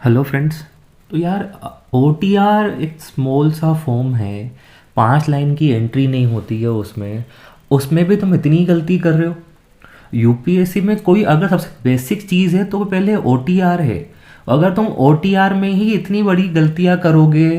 Hello friends. तो यार, ओ T are एक स्मॉल सा फॉर्म है। 5 लाइन की एंट्री नहीं होती है उसमें। उसमें भी तुम इतनी गलती कर रहे हो। यूपीएससी में कोई अगर सबसे बेसिक चीज़ है तो वो पहले ओ टी आर है। अगर तुम ओ टी आर में ही इतनी बड़ी गलतियाँ करोगे,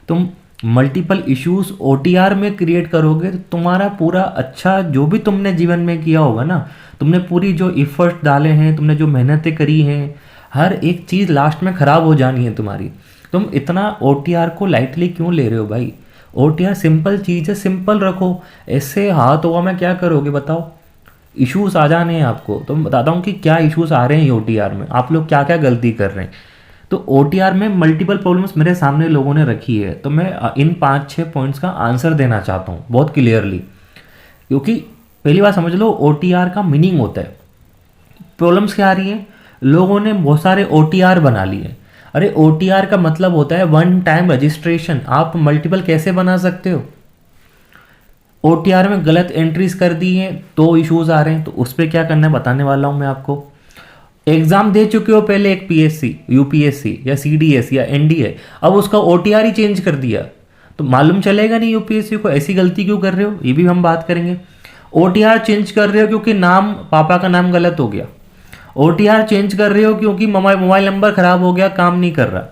तुम multiple issues O T R में क्रिएट करोगे, तो तुम्हारा पूरा अच्छा जो भी तुमने जीवन में किया होगा ना, तुमने पूरी जो इफ़र्ट डाले हैं, तुमने जो मेहनतें करी हैं, हर एक चीज़ लास्ट में ख़राब हो जानी है तुम्हारी। तुम इतना ओ टी आर को लाइटली क्यों ले रहे हो भाई? ओ टी आर सिंपल चीज़ है, सिंपल रखो। ऐसे हाथ हुआ में क्या करोगे बताओ? इश्यूज आ जाने हैं आपको तो मैं बताता हूँ कि क्या इश्यूज आ रहे हैं ओ टी आर में, आप लोग क्या क्या गलती कर रहे हैं। तो ओ टी आर में मल्टीपल प्रॉब्लम्स मेरे सामने लोगों ने रखी है, तो मैं इन 5-6 पॉइंट्स का आंसर देना चाहता हूँ बहुत क्लियरली। क्योंकि पहली बात समझ लो, ओ टी आर का मीनिंग होता है। प्रॉब्लम्स क्या आ रही हैं? लोगों ने बहुत सारे ओ टी आर बना लिए। अरे ओ टी आर का मतलब होता है वन टाइम रजिस्ट्रेशन। आप मल्टीपल कैसे बना सकते हो? ओ टी आर में गलत एंट्रीज कर दी हैं तो इश्यूज आ रहे हैं, तो उस पर क्या करना है बताने वाला हूँ मैं आपको। एग्जाम दे चुके हो पहले एक पीएससी, यूपीएससी या सीडीएस या एनडीए, अब उसका ओटीआर ही चेंज कर दिया, तो मालूम चलेगा नहीं यूपीएससी को ऐसी गलती क्यों कर रहे हो, ये भी हम बात करेंगे। ओटीआर चेंज कर रहे हो क्योंकि नाम, पापा का नाम गलत हो गया। ओटीआर चेंज कर रहे हो क्योंकि मोबाइल नंबर खराब हो गया, काम नहीं कर रहा।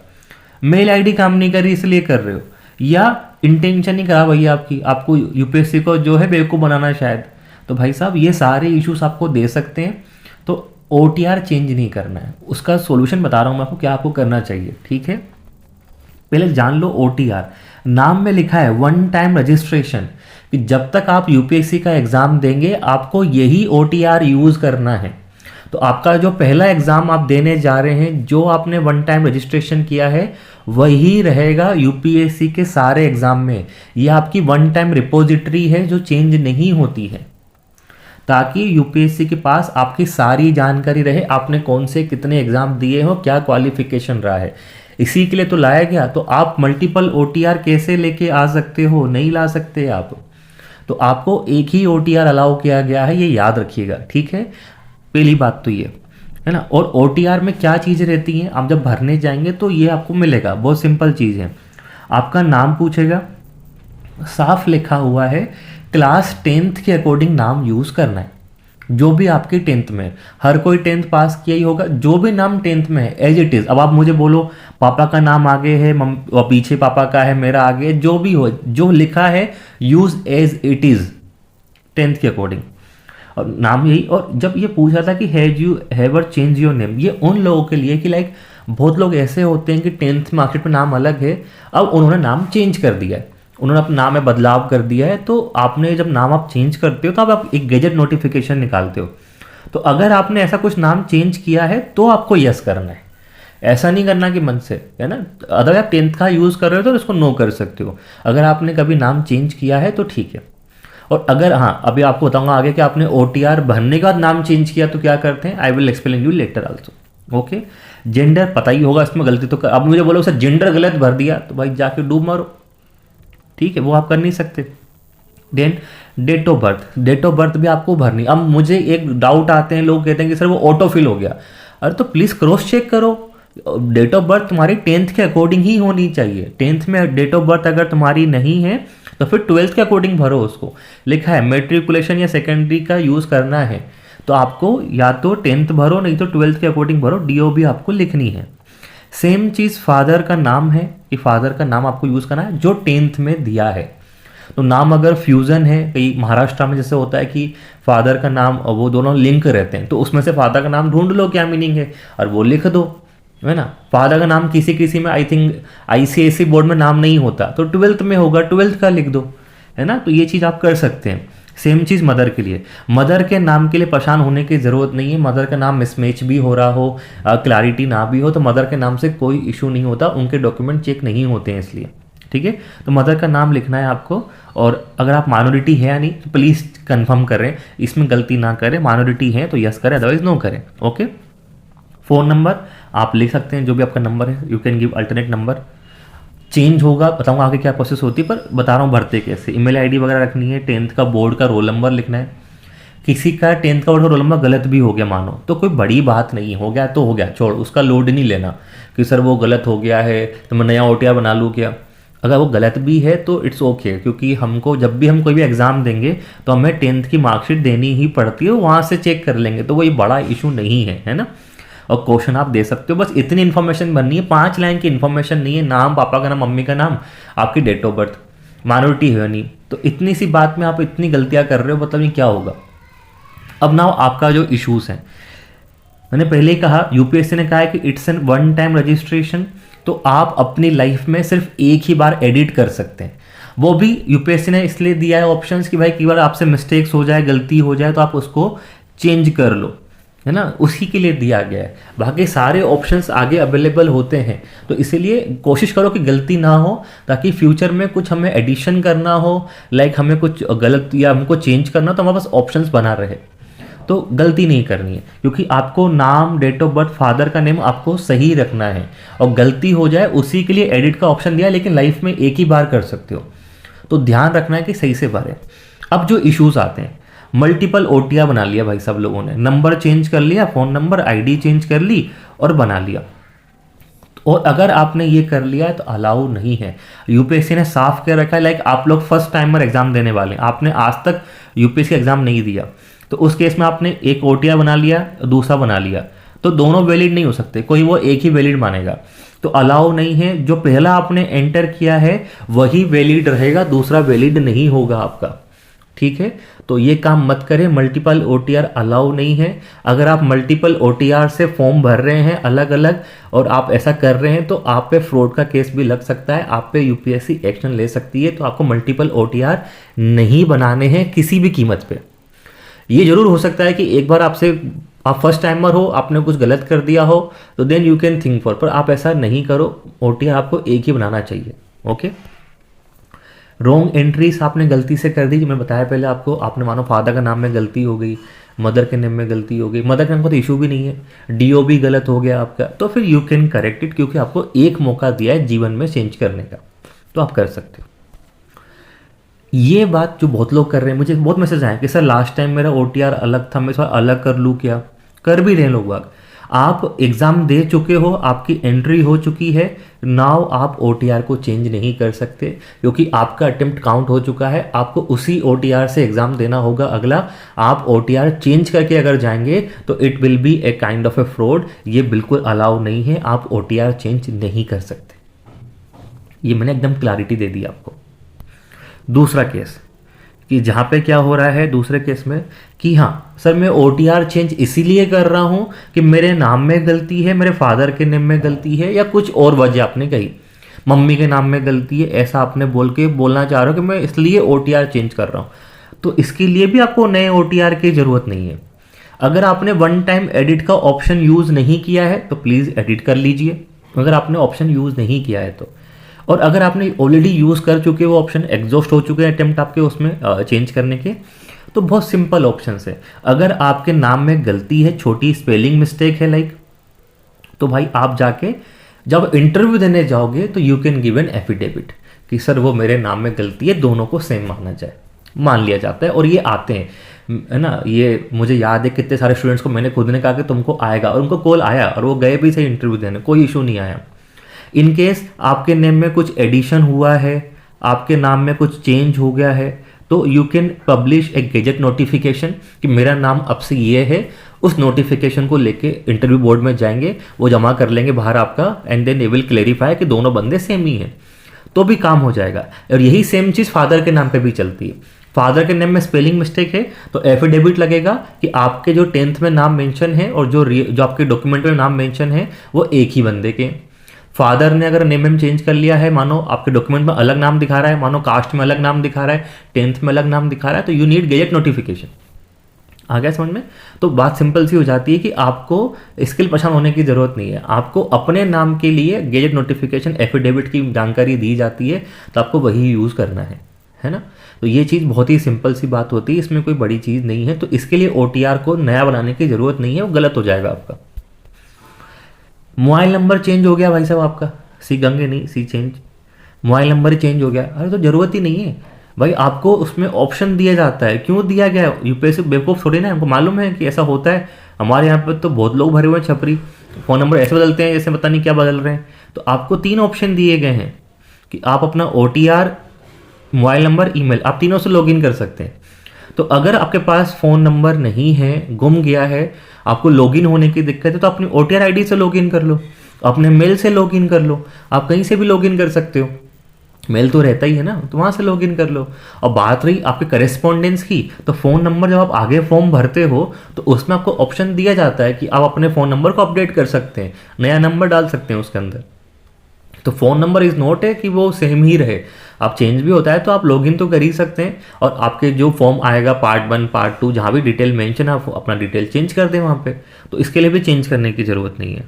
मेल आईडी काम नहीं कर रही इसलिए कर रहे हो, या इंटेंशन ही खराब है आपकी, आपको यूपीएससी को जो है बेवकूफ़ बनाना है शायद। तो भाई साहब, ये सारे इश्यूज आपको दे सकते हैं। तो ओ टी आर चेंज नहीं करना है, उसका सोल्यूशन बता रहा हूँ मैं आपको क्या आपको करना चाहिए, ठीक है। पहले जान लो ओ टी आर। नाम में लिखा है वन टाइम रजिस्ट्रेशन, कि जब तक आप यूपीएससी का एग्ज़ाम देंगे आपको यही ओ टी आर यूज़ करना है। तो आपका जो पहला एग्ज़ाम आप देने जा रहे हैं, जो आपने वन टाइम रजिस्ट्रेशन किया है, वही रहेगा यूपीएससी के सारे एग्ज़ाम में। ये आपकी वन टाइम रिपोजिटरी है जो चेंज नहीं होती है, ताकि यूपीएससी के पास आपकी सारी जानकारी रहे, आपने कौन से कितने एग्ज़ाम दिए हो, क्या क्वालिफिकेशन रहा है। इसी के लिए तो लाया गया। तो आप मल्टीपल ओटीआर कैसे लेके आ सकते हो? नहीं ला सकते आप। तो आपको एक ही ओटीआर अलाउ किया गया है, ये याद रखिएगा, ठीक है। पहली बात तो ये है ना। और ओटीआर में क्या चीज़ें रहती हैं, आप जब भरने जाएंगे तो ये आपको मिलेगा। बहुत सिंपल चीज़ है। आपका नाम पूछेगा, साफ लिखा हुआ है क्लास 10th के अकॉर्डिंग नाम यूज़ करना है। जो भी आपकी 10th में, हर कोई 10th पास किया ही होगा, जो भी नाम 10th में है एज इट इज़। अब आप मुझे बोलो पापा का नाम आगे है, और पीछे पापा का है, मेरा आगे है, जो भी हो, जो लिखा है use as it is 10th के अकॉर्डिंग। और नाम यही। और जब ये पूछा था कि has you ever change your name, ये उन लोगों के लिए कि लाइक बहुत लोग ऐसे होते हैं कि 10th मार्कशीट में नाम अलग है, अब उन्होंने नाम चेंज कर दिया है, उन्होंने अपने नाम में बदलाव कर दिया है। तो आपने जब नाम आप चेंज करते हो तो आप एक गैजेट नोटिफिकेशन निकालते हो। तो अगर आपने ऐसा कुछ नाम चेंज किया है तो आपको यस करना है, ऐसा नहीं करना कि मन से, है ना। अगर आप 10th का यूज़ कर रहे हो तो उसको नो कर सकते हो। अगर आपने कभी नाम चेंज किया है तो ठीक है। और अगर, हाँ, अभी आपको बताऊंगा आगे कि आपने ओ टी आर भरने के बाद नाम चेंज किया तो क्या करते हैं। I will explain you later also, okay. Gender पता ही होगा, इसमें गलती तो अब मुझे बोलो सर जेंडर गलत भर दिया, तो भाई जाके डूब मारो, ठीक है, वो आप कर नहीं सकते। Then date of birth, date of birth भी आपको भरनी। अब मुझे एक डाउट आते हैं, लोग कहते हैं कि सर वो ऑटो फिल हो गया। अरे तो प्लीज़ क्रॉस चेक करो। डेट ऑफ बर्थ तुम्हारी 10th के अकॉर्डिंग ही होनी चाहिए। 10th में डेट ऑफ बर्थ अगर तुम्हारी नहीं है तो फिर 12th के अकॉर्डिंग भरो उसको। लिखा है मेट्रिकुलेशन या सेकेंडरी का यूज़ करना है तो आपको या तो 10th भरो, नहीं तो 12th के अकॉर्डिंग भरो। डीओ भी आपको लिखनी है। सेम चीज़ फादर का नाम है, कि फादर का नाम आपको यूज़ करना है जो 10th में दिया है। तो नाम अगर फ्यूज़न है, कई महाराष्ट्र में जैसे होता है कि फादर का नाम और वो दोनों लिंक रहते हैं, तो उसमें से फादर का नाम ढूंढ लो क्या मीनिंग है और वो लिख दो, है ना। फादर का नाम किसी किसी में आई थिंक आईसीएसई बोर्ड में नाम नहीं होता, तो 12th में होगा, 12th का लिख दो, है ना। तो ये चीज़ आप कर सकते हैं। सेम चीज़ मदर के लिए। मदर के नाम के लिए परेशान होने की ज़रूरत नहीं है। मदर का नाम मिसमैच भी हो रहा हो, क्लैरिटी ना भी हो, तो मदर के नाम से कोई इशू नहीं होता, उनके डॉक्यूमेंट चेक नहीं होते हैं इसलिए, ठीक है। तो मदर का नाम लिखना है आपको। और अगर आप माइनॉरिटी है या नहीं तो प्लीज़ कंफर्म करें, इसमें गलती ना करें। माइनॉरिटी है तो यस करें, अदरवाइज नो करें, ओके। फ़ोन नंबर आप लिख सकते हैं, जो भी आपका नंबर है, you can give alternate number. Change होगा, बताऊंगा आगे क्या प्रोसेस होती है, पर बता रहा हूँ भरते कैसे। ईमेल आईडी वगैरह रखनी है। 10th का बोर्ड का रोल नंबर लिखना है। किसी का 10th का रोल नंबर गलत भी हो गया मानो, तो कोई बड़ी बात नहीं, हो गया तो हो गया, छोड़, उसका लोड नहीं लेना कि सर वो गलत हो गया है तो मैं नया ओटीआर बना लूँ क्या। अगर वो गलत भी है तो इट्स ओके, क्योंकि हमको जब भी हम कोई भी एग्ज़ाम देंगे तो हमें 10th की मार्कशीट देनी ही पड़ती है, वहाँ से चेक कर लेंगे, तो वही बड़ा इशू नहीं है ना। और क्वेश्चन आप दे सकते हो, बस इतनी इन्फॉर्मेशन बननी है, 5 लाइन की इन्फॉर्मेशन नहीं है, नाम, पापा का नाम, मम्मी का नाम, आपकी डेट ऑफ बर्थ, माइनॉरिटी है नहीं, तो इतनी सी बात में आप इतनी गलतियां कर रहे हो, मतलब ये क्या होगा। अब नाउ आपका जो इश्यूज है, मैंने पहले ही कहा यूपीएससी ने कहा है कि it's an one time registration, तो आप अपनी लाइफ में सिर्फ एक ही बार एडिट कर सकते हैं। वो भी यूपीएससी ने इसलिए दिया है ऑप्शंस कि भाई कई बार आपसे मिस्टेक्स हो जाए, गलती हो जाए, तो आप उसको चेंज कर लो, है ना, उसी के लिए दिया गया है। बाकी सारे ऑप्शंस आगे अवेलेबल होते हैं, तो इसीलिए कोशिश करो कि गलती ना हो, ताकि फ्यूचर में कुछ हमें एडिशन करना हो, लाइक हमें कुछ गलत या हमको चेंज करना हो, तो हमारे पास ऑप्शंस बना रहे। तो गलती नहीं करनी है, क्योंकि आपको नाम, डेट ऑफ बर्थ, फादर का नेम आपको सही रखना है, और गलती हो जाए उसी के लिए एडिट का ऑप्शन दिया है, लेकिन लाइफ में एक ही बार कर सकते हो, तो ध्यान रखना है कि सही से भरें। अब जो इश्यूज आते हैं, मल्टीपल ओटीआर बना लिया भाई सब लोगों ने, नंबर चेंज कर लिया, फ़ोन नंबर, आईडी चेंज कर ली और बना लिया, और अगर आपने ये कर लिया तो अलाउ नहीं है। यूपीएससी ने साफ कर रखा है, लाइक आप लोग फर्स्ट टाइमर एग्जाम देने वाले हैं, आपने आज तक यूपीएससी एग्जाम नहीं दिया, तो उस केस में आपने एक ओटीआर बना लिया, दूसरा बना लिया, तो दोनों वैलिड नहीं हो सकते, कोई वो एक ही वैलिड मानेगा, तो अलाउ नहीं है। जो पहला आपने एंटर किया है वही वैलिड रहेगा, दूसरा वैलिड नहीं होगा आपका, ठीक है। तो ये काम मत करें, मल्टीपल ओटीआर अलाउ नहीं है। अगर आप मल्टीपल ओटीआर से फॉर्म भर रहे हैं अलग अलग और आप ऐसा कर रहे हैं, तो आप पे फ्रॉड का केस भी लग सकता है, आप पे यूपीएससी एक्शन ले सकती है। तो आपको मल्टीपल ओटीआर नहीं बनाने हैं किसी भी कीमत पे। ये जरूर हो सकता है कि एक बार आप फर्स्ट टाइमर हो, आपने कुछ गलत कर दिया हो, तो then you can think for, पर आप ऐसा नहीं करो, ओटीआर आपको एक ही बनाना चाहिए, ओके। रॉन्ग एंट्रीज आपने गलती से कर दी, जो मैं बताया पहले आपको, आपने मानो फादर का नाम में गलती हो गई, मदर के नेम में गलती हो गई, मदर के नाम का तो इशू भी नहीं है, डीओ भी गलत हो गया आपका, तो फिर यू कैन करेक्ट इट, क्योंकि आपको एक मौका दिया है जीवन में चेंज करने का, तो आप कर सकते हो। ये बात जो बहुत लोग कर रहे हैं, मुझे बहुत मैसेज आए कि सर लास्ट टाइम मेरा ओटीआर अलग था, मैं थोड़ा अलग कर लूँ क्या, कर भी रहे हैं लोग बाग। आप एग्ज़ाम दे चुके हो, आपकी एंट्री हो चुकी है, नाउ आप ओटीआर को चेंज नहीं कर सकते, क्योंकि आपका अटेम्प्ट काउंट हो चुका है, आपको उसी ओटीआर से एग्ज़ाम देना होगा अगला। आप ओटीआर चेंज करके अगर जाएंगे तो it will be a kind of A fraud, ये बिल्कुल अलाउ नहीं है, आप ओटीआर चेंज नहीं कर सकते। ये मैंने एकदम क्लैरिटी दे दी आपको। दूसरा केस कि जहाँ पे क्या हो रहा है दूसरे केस में कि हाँ सर मैं ओटीआर चेंज इसीलिए कर रहा हूँ कि मेरे नाम में गलती है, मेरे फादर के नेम में गलती है, या कुछ और वजह आपने कही, मम्मी के नाम में गलती है, ऐसा आपने बोलना चाह रहे हो कि मैं इसलिए ओटीआर चेंज कर रहा हूँ, तो इसके लिए भी आपको नए ओटीआर की ज़रूरत नहीं है। अगर आपने वन टाइम एडिट का ऑप्शन यूज़ नहीं किया है तो प्लीज़ एडिट कर लीजिए, अगर आपने ऑप्शन यूज़ नहीं किया है तो। और अगर आपने ऑलरेडी यूज़ कर चुके वो ऑप्शन, एग्जॉस्ट हो चुके हैं अटेम्प्ट आपके उसमें चेंज करने के, तो बहुत सिंपल ऑप्शन है। अगर आपके नाम में गलती है, छोटी स्पेलिंग मिस्टेक है लाइक, तो भाई आप जाके जब इंटरव्यू देने जाओगे तो you can give an affidavit कि सर वो मेरे नाम में गलती है, दोनों को सेम मान लिया जाता है। और ये आते हैं, है ना, ये मुझे याद है कितने सारे स्टूडेंट्स को मैंने खुद ने कहा कि तुमको आएगा, और उनको कॉल आया और वो गए भी सही इंटरव्यू देने, कोई इशू नहीं आया। इन केस आपके नेम में कुछ एडिशन हुआ है, आपके नाम में कुछ चेंज हो गया है, तो you can publish A gazette notification कि मेरा नाम अब से ये है। उस नोटिफिकेशन को लेके इंटरव्यू बोर्ड में जाएंगे, वो जमा कर लेंगे बाहर आपका, and then they will clarify कि दोनों बंदे सेम ही हैं, तो भी काम हो जाएगा। और यही सेम चीज़ फादर के नाम पे भी चलती है। फादर के नेम में स्पेलिंग मिस्टेक है तो एफिडेविट लगेगा कि आपके जो 10th में नाम मेंशन है और जो आपके डॉक्यूमेंट में नाम मेंशन है वो एक ही बंदे के। फादर ने अगर नेम चेंज कर लिया है, मानो आपके डॉक्यूमेंट में अलग नाम दिखा रहा है, मानो कास्ट में अलग नाम दिखा रहा है, 10th में अलग नाम दिखा रहा है, तो यू नीड गेजेट नोटिफिकेशन। आ गया समझ में? तो बात सिंपल सी हो जाती है कि आपको इसके लिए परेशान होने की ज़रूरत नहीं है। आपको अपने नाम के लिए गेजेट नोटिफिकेशन एफिडेविट की जानकारी दी जाती है, तो आपको वही यूज़ करना है ना। तो ये चीज़ बहुत ही सिंपल सी बात होती है, इसमें कोई बड़ी चीज़ नहीं है। तो इसके लिए ओटीआर को नया बनाने की ज़रूरत नहीं है, वो गलत हो जाएगा आपका। मोबाइल नंबर चेंज हो गया भाई साहब आपका, सी गंगे नहीं सी चेंज, मोबाइल नंबर ही चेंज हो गया, अरे तो ज़रूरत ही नहीं है। भाई आपको उसमें ऑप्शन दिया जाता है, क्यों दिया गया है? यूपीएससी बेवकूफ़ थोड़ी ना है, हमको मालूम है कि ऐसा होता है। हमारे यहाँ पर तो बहुत लोग भरे हुए हैं छपरी, फ़ोन नंबर ऐसे बदलते हैं जैसे पता नहीं क्या बदल रहे हैं। तो आपको 3 ऑप्शन दिए गए हैं कि आप अपना OTR, मोबाइल नंबर, ईमेल, आप तीनों से लॉगिन कर सकते हैं। तो अगर आपके पास फ़ोन नंबर नहीं है, गुम गया है, आपको लॉगिन होने की दिक्कत है, तो अपनी OTR आईडी से लॉगिन कर लो, अपने मेल से लॉगिन कर लो, आप कहीं से भी लॉगिन कर सकते हो, मेल तो रहता ही है ना, तो वहाँ से लॉगिन कर लो। और बात रही आपके करेस्पॉन्डेंस की, तो फ़ोन नंबर जब आप आगे फॉर्म भरते हो तो उसमें आपको ऑप्शन दिया जाता है कि आप अपने फ़ोन नंबर को अपडेट कर सकते हैं, नया नंबर डाल सकते हैं उसके अंदर। तो फ़ोन नंबर इज़ नॉट है कि वो सेम ही रहे, आप चेंज भी होता है तो आप लॉगिन तो कर ही सकते हैं। और आपके जो फॉर्म आएगा पार्ट 1 पार्ट 2 जहाँ भी डिटेल मेंशन है, आप अपना डिटेल चेंज कर दें वहाँ पे, तो इसके लिए भी चेंज करने की ज़रूरत नहीं है।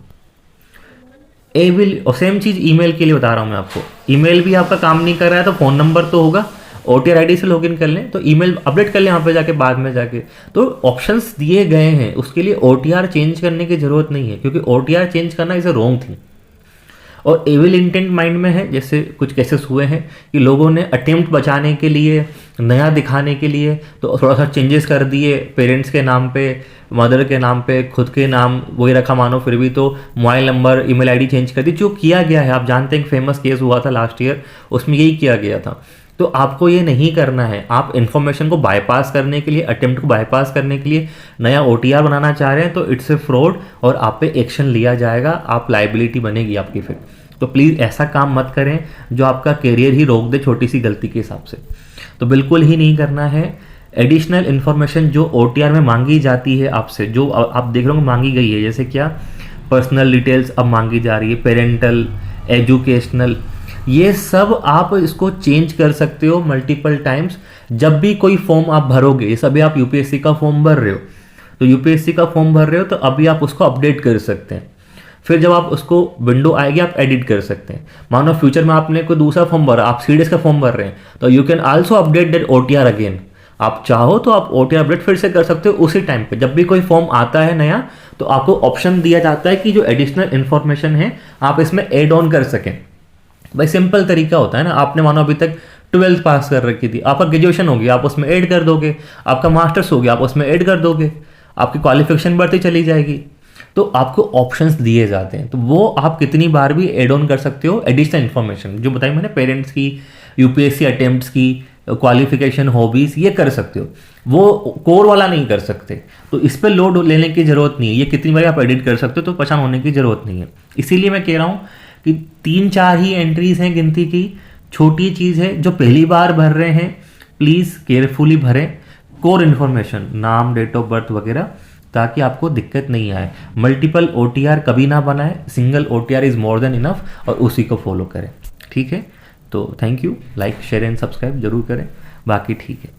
विल, और सेम चीज़ ईमेल के लिए बता रहा हूँ मैं आपको। ईमेल भी आपका काम नहीं कर रहा है तो फ़ोन नंबर तो होगा, OTR आईडी से लॉगिन कर लें, तो ईमेल अपडेट कर लें यहाँ पे जाके बाद में जाके। तो ऑप्शंस दिए गए हैं, उसके लिए OTR चेंज करने की ज़रूरत नहीं है, क्योंकि OTR चेंज करना इज़ अ रॉन्ग थिंग। और एविल इंटेंट माइंड में है, जैसे कुछ केसेस हुए हैं कि लोगों ने अटेम्प्ट बचाने के लिए, नया दिखाने के लिए तो थोड़ा सा चेंजेस कर दिए, पेरेंट्स के नाम पे, मदर के नाम पे, खुद के नाम वही रखा मानो, फिर भी तो mobile number, email ID change कर दी, जो किया गया है। आप जानते हैं एक फेमस केस हुआ था लास्ट ईयर, उसमें यही किया गया था। तो आपको ये नहीं करना है। आप इन्फॉर्मेशन को बाईपास करने के लिए, अटेम्प्ट को बाईपास करने के लिए नया OTR बनाना चाह रहे हैं तो इट्स ए फ्रॉड, और आप पे एक्शन लिया जाएगा, आप लाइबिलिटी बनेगी आपकी फिर। तो प्लीज़ ऐसा काम मत करें जो आपका करियर ही रोक दे छोटी सी गलती के हिसाब से, तो बिल्कुल ही नहीं करना है। एडिशनल इन्फॉर्मेशन जो OTR में मांगी जाती है आपसे, जो आप देख रहे हो मांगी गई है, जैसे क्या पर्सनल डिटेल्स अब मांगी जा रही है, पेरेंटल, एजुकेशनल, ये सब आप इसको चेंज कर सकते हो मल्टीपल टाइम्स। जब भी कोई फॉर्म आप भरोगे, ये सभी आप यूपीएससी का फॉर्म भर रहे हो, तो यूपीएससी का फॉर्म भर रहे हो तो अभी आप उसको अपडेट कर सकते हैं। फिर जब आप उसको विंडो आएगी आप एडिट कर सकते हैं। मानो फ्यूचर में आपने कोई दूसरा फॉर्म भरा, आप CDS का फॉर्म भर रहे हैं, तो you can also update that OTR again. आप चाहो तो आप OTR अपडेट फिर से कर सकते हो उसी टाइम पे। जब भी कोई फॉर्म आता है नया तो आपको ऑप्शन दिया जाता है कि जो एडिशनल इन्फॉर्मेशन है आप इसमें एड ऑन कर सकें। भाई सिंपल तरीका होता है ना, आपने मानो अभी तक 12th पास कर रखी थी, आपका ग्रेजुएशन हो गया आप उसमें ऐड कर दोगे, आपका मास्टर्स हो गया आप उसमें ऐड कर दोगे, आपकी क्वालिफिकेशन बढ़ती चली जाएगी। तो आपको ऑप्शंस दिए जाते हैं, तो वो आप कितनी बार भी ऐड ऑन कर सकते हो एडिशनल इन्फॉर्मेशन जो बताई मैंने, पेरेंट्स की, यूपीएससी अटेम्प्ट्स की, क्वालिफिकेशन, हॉबीज, ये कर सकते हो, वो कोर वाला नहीं कर सकते। तो इस पर लोड लेने की जरूरत नहीं है, ये कितनी बार आप एडिट कर सकते हो, तो परेशान होने की जरूरत नहीं है। इसीलिए मैं कह रहा हूँ कि 3-4 ही एंट्रीज हैं गिनती की, छोटी चीज़ है। जो पहली बार भर रहे हैं प्लीज़ केयरफुली भरें कोर इन्फॉर्मेशन, नाम, डेट ऑफ बर्थ वगैरह, ताकि आपको दिक्कत नहीं आए। मल्टीपल OTR कभी ना बनाए, single OTR is more than enough, और उसी को फॉलो करें। ठीक है, तो thank you, like share and subscribe जरूर करें, बाकी ठीक है।